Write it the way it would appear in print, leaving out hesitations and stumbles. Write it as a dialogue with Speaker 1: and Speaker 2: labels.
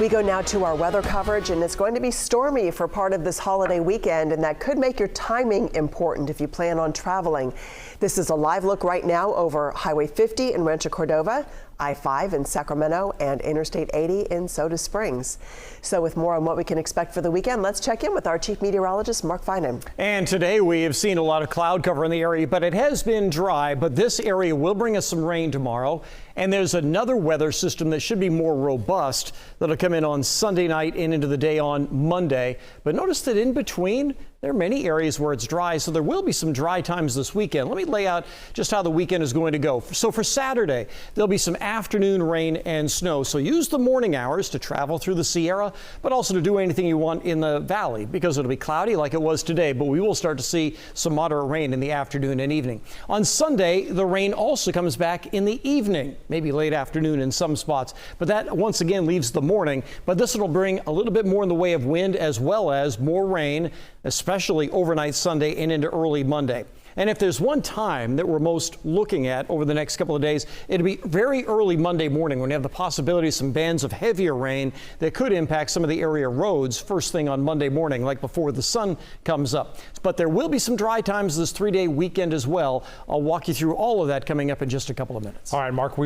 Speaker 1: We go now to our weather coverage, and it's going to be stormy for part of this holiday weekend, and that could make your timing important if you plan on traveling. This is a live look right now over Highway 50 in Rancho Cordova, I-5 in Sacramento, and Interstate 80 in Soda Springs. So with more on what we can expect for the weekend, let's check in with our chief meteorologist, Mark Finan.
Speaker 2: And today we have seen a lot of cloud cover in the area, but it has been dry. But this area will bring us some rain tomorrow. And there's another weather system that should be more robust that'll come in on Sunday night and into the day on Monday. But notice that in between, there are many areas where it's dry, so there will be some dry times this weekend. Let me lay out just how the weekend is going to go. So for Saturday, there'll be some afternoon rain and snow. So use the morning hours to travel through the Sierra, but also to do anything you want in the valley because it'll be cloudy like it was today. But we will start to see some moderate rain in the afternoon and evening. On Sunday, the rain also comes back in the evening, maybe late afternoon in some spots. But that once again leaves the morning. But this will bring a little bit more in the way of wind as well as more rain, especially overnight Sunday and into early Monday. And if there's one time that we're most looking at over the next couple of days, it'll be very early Monday morning when you have the possibility of some bands of heavier rain that could impact some of the area roads first thing on Monday morning, like before the sun comes up. But there will be some dry times this 3-day weekend as well. I'll walk you through all of that coming up in just a couple of minutes.
Speaker 3: All right, Mark.